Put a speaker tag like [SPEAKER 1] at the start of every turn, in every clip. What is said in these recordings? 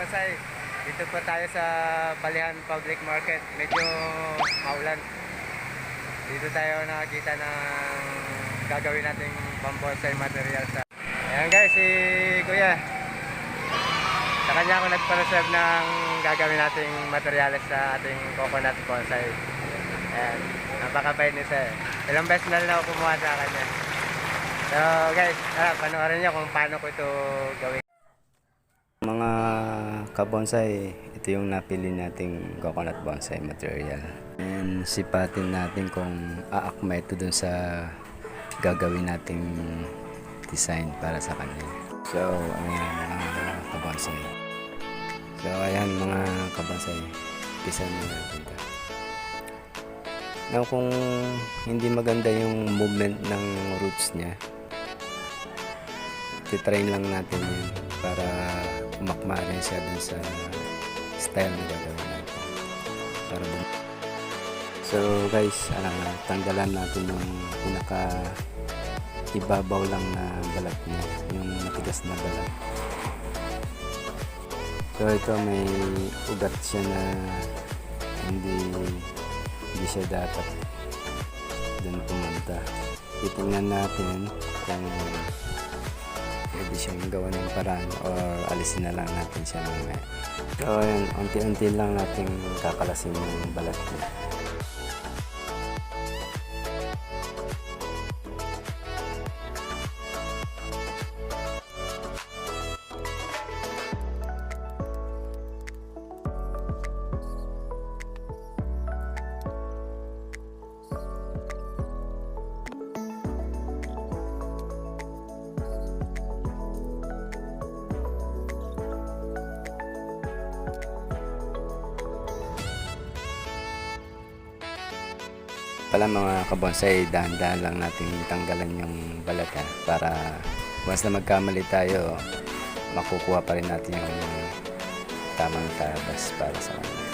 [SPEAKER 1] kabonsay. Dito po tayo sa Balihan Public Market. Medyo maulan. Dito tayo nakakita ng gagawin nating pambonsay material sa... Ayan guys, si Kuya. Sa kanya ako nagpa-reserve ng gagawin nating materials sa ating coconut bonsai. Ayan, napakabait niya siya. Ilang beses na rin ako kumuha sa kanya. So guys, panoorin niyo kung paano ko ito gawin. Mga kabonsai, ito yung napili nating coconut bonsai material. And sipatin natin kung aakma ito dun sa gagawin nating design para sa kanya. So, ayan mga kabonsai. So, ayan mga kabonsai. Pisan na natin ito. Now, kung hindi maganda yung movement ng roots niya, titrain lang natin yun para umakma rin siya dun sa style na gagawin natin. Para so guys, tanggalan natin yung pinaka ibabaw lang na balat niya, yung matigas na balat. So ito may ugat siya na hindi siya dapat dun pumunta. Titingnan natin kung pwede siyang gawa ng paraan or alisin na lang natin siya mamaya. So ayan, unti-unti lang natin kakalasin yung balat niya. Pala mga kabonsai, dahan-dahan lang natin tanggalan yung balat para once na magkamali tayo, makukuha pa rin natin yung tamang tabas para sa kanya.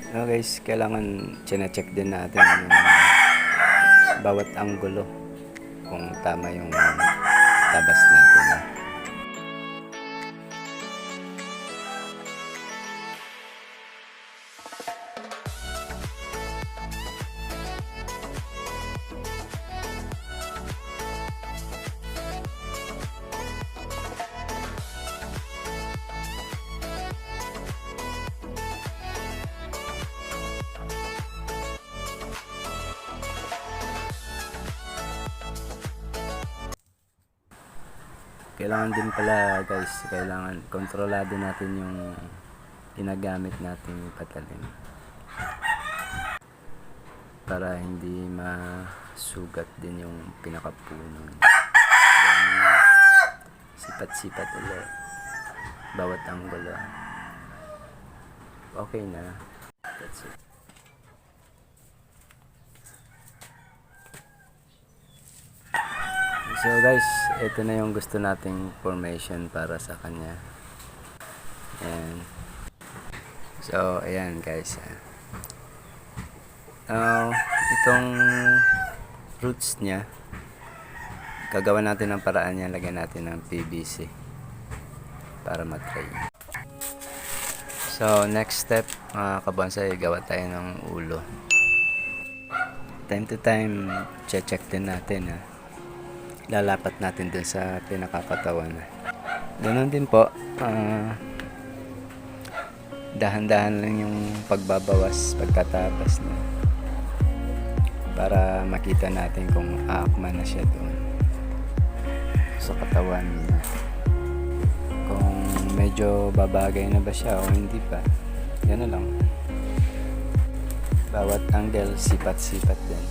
[SPEAKER 1] So guys, kailangan chine-check din natin yung bawat anggulo kung tama yung tabas natin. Kailangan din pala guys, kailangan kontrolado natin yung ginagamit nating patalim para hindi masugat din yung pinakapuno. Sipat-sipat ulit bawat anggulo. Okay na, that's it. So guys, ito na yung gusto nating formation para sa kanya. Ayan. So, ayan guys. Now, itong roots niya, gagawa natin ng paraan niya, lagyan natin ng PVC para matry. So, next step, mga kabonsai, gawa tayo ng ulo. Time to time, check din natin lalapat natin dun sa pinakakatawan. Ganun din po, dahan-dahan lang yung pagbabawas, pagkatapas na para makita natin kung aakma na siya doon sa katawan niya. Kung
[SPEAKER 2] medyo babagay na ba siya o hindi pa. Yan na lang. Bawat angle, sipat-sipat din.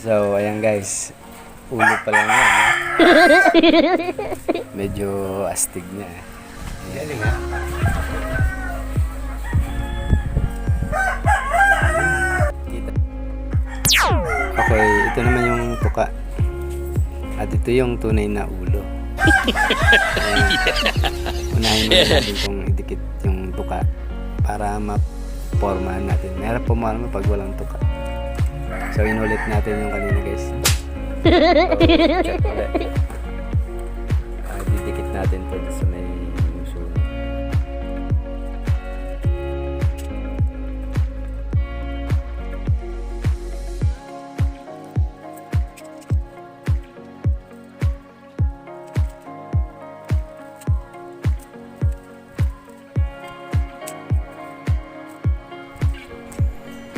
[SPEAKER 2] So, ayan guys. Ulo pa lang yan. Medyo astig na. Galing ha. Okay, ito naman yung tuka. At ito yung tunay na ulo. Ayan. Unahin mo natin kung idikit yung tuka para ma-formahan natin. Meron pumarma pag walang tuka. So, inulit natin yung kanina guys. So, check ulit. Didikit natin to sa may susunod.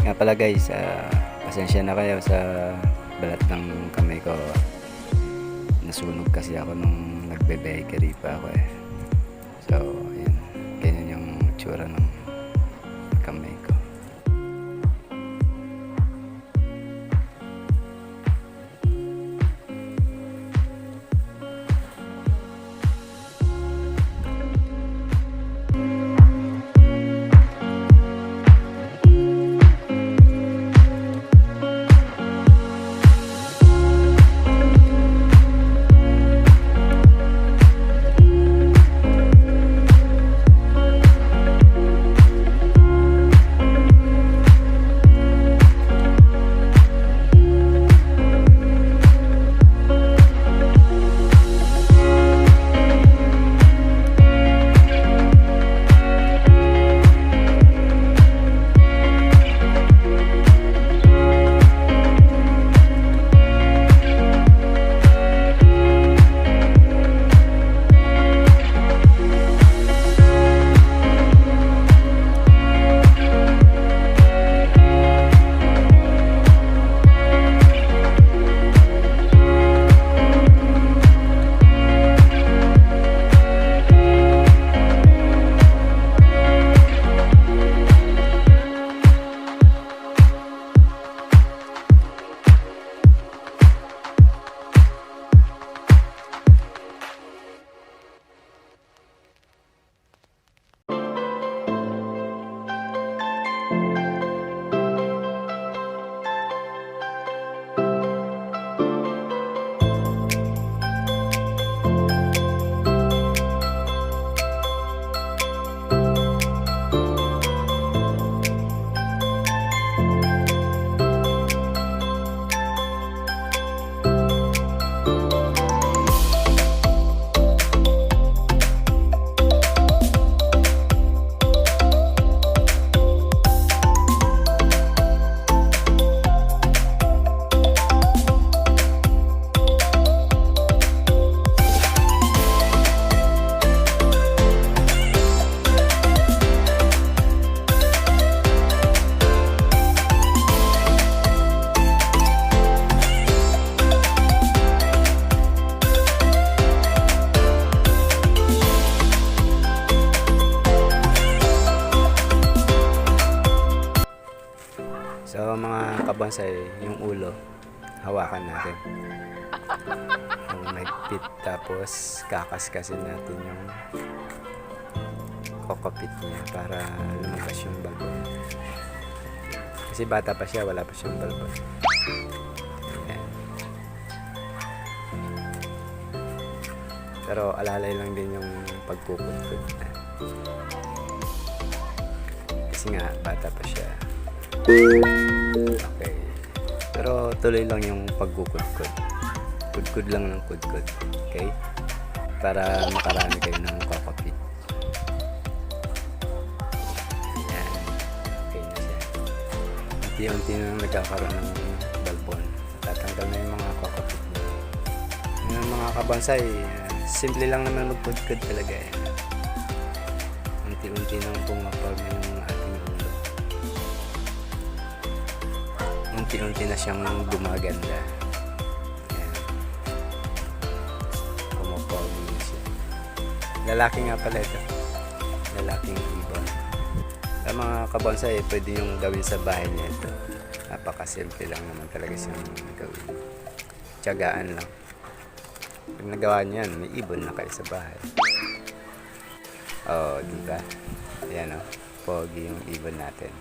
[SPEAKER 2] Nga pala guys, pasensya na kayo sa balat ng kamay ko. Nasunog kasi ako nung nagbe-bakery pa ako eh. So, yun. Ganyan yung tsura ng kamay ko. kabonsay, yung ulo, hawakan natin. Yung mahigpit, tapos kakaskasin natin yung kokopit niya para lumabas yung balbon. Kasi bata pa siya, wala pa siyang balbon. Ayan. Pero alalay lang din yung pagkukudkod na. Kasi nga, bata pa siya. Okay. Pero tuloy lang yung pagkukudkod. Kudkod lang ng kudkod. Okay? Para makarami kayo ng kokopit. Ayan. Okay na siya. Unti-unti na nagkakaroon ng balbon. Tatanggal na yung mga kokopit niya. Yung mga kabonsay, simple lang naman magkudkod talaga. Unti-unti nang pumapag yung ating ulo. Unti-unti na siyang gumaganda. Ayan. Pumapag na siya. Lalaki nga pala ito. Lalaking ibon. Sa mga kabonsay, pwede yung gawin sa bahay niya ito. Napakasimple lang naman talaga siyang gawin. Tiyagaan lang. Pag nagawa niyan, may ibon na kayo sa bahay. Oh, diba? Ayan o. Pogi yung ibon natin.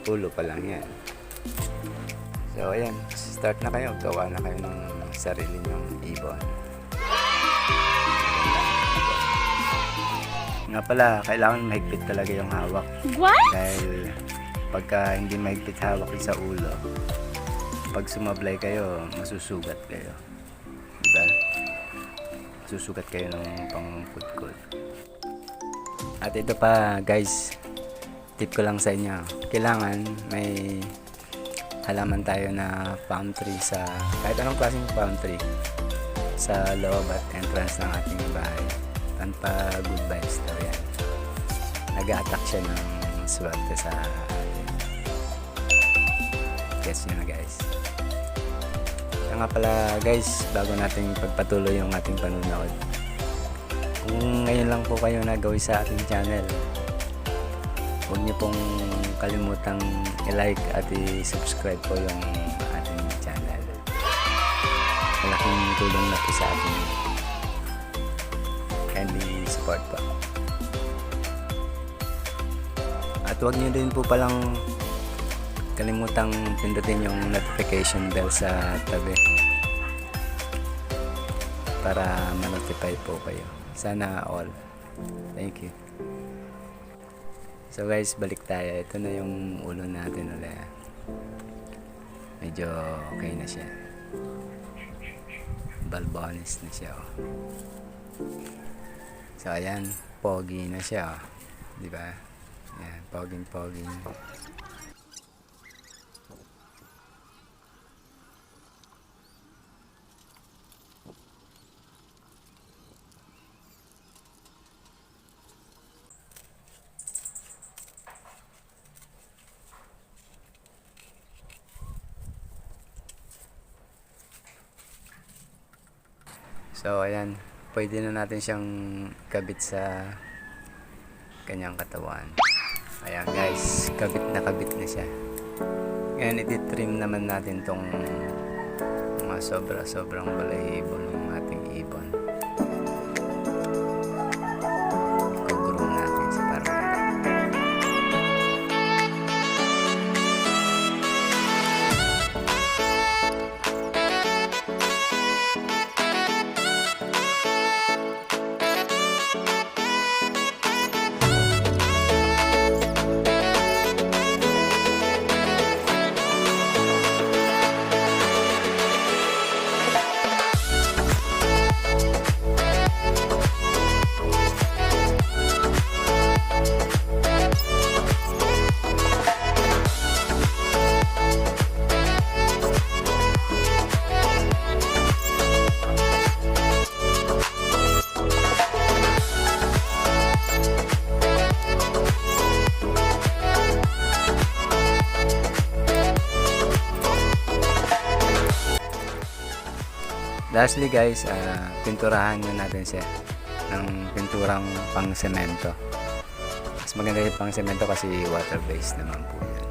[SPEAKER 2] Ulo pa lang yan. So, ayan. Start na kayo. Gawa na kayo ng sarili nyong ibon. Nga pala, kailangan mahigpit talaga yung hawak.
[SPEAKER 3] What?
[SPEAKER 2] Dahil pagka hindi mahigpit hawak sa ulo, pag sumablay kayo, masusugat kayo. Diba? Susugat kayo ng pangkudkod. At ito pa guys, tip ko lang sa inyo. Kailangan may halaman tayo na palm tree sa kahit anong klaseng palm tree sa loob at entrance ng ating bahay. Pampa good vibes daw yan. Nag-a-attack siya ng swerte sa atin. Guess nyo na guys. Kaya nga pala guys, bago natin pagpatuloy yung ating panunood, kung ngayon lang po kayo nagawi sa ating channel, huwag niyo pong kalimutang i-like at i-subscribe po yung ating channel. Malaking tulong na po sa atin. Kindly support po. At huwag niyo din po palang kalimutang pindutin yung notification bell sa tabi para ma-notify po kayo. Sana all. Thank you. So guys, balik tayo. Ito na yung ulo natin ulit. Medyo okay na siya. Balbonis na siya. Oh. So ayan, pogi na siya. Oh. Diba? Ayan, pogi. So ayan, pwede na natin siyang kabit sa kanyang katawan. Ayan guys, kabit na siya. Ngayon iti-trim naman natin tong mga sobrang balahibo ng ating ibon. I-groom natin sa parang lastly guys, pinturahan nyo natin siya ng pinturang pang semento. Mas maganda yung pang semento kasi water based naman po yan.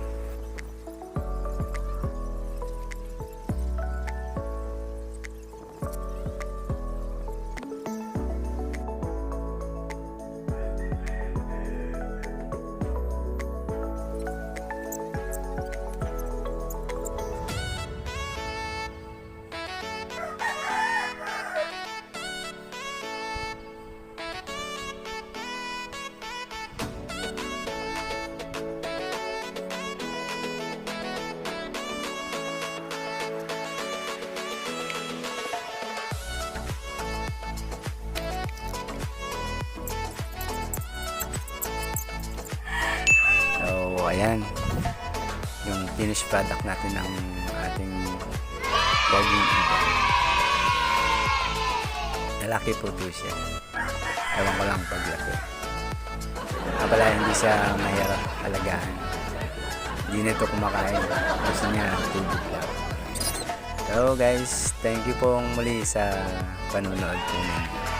[SPEAKER 2] ayan. Yung finished product natin ng ating doggy ibon. Lalaki po to siya. Ewan ko lang paglaki. Pala hindi siya mahirap alagaan. Hindi nito kumakain. Gusto niya tubig lang. So guys, thank you po muli sa panonood po ninyo.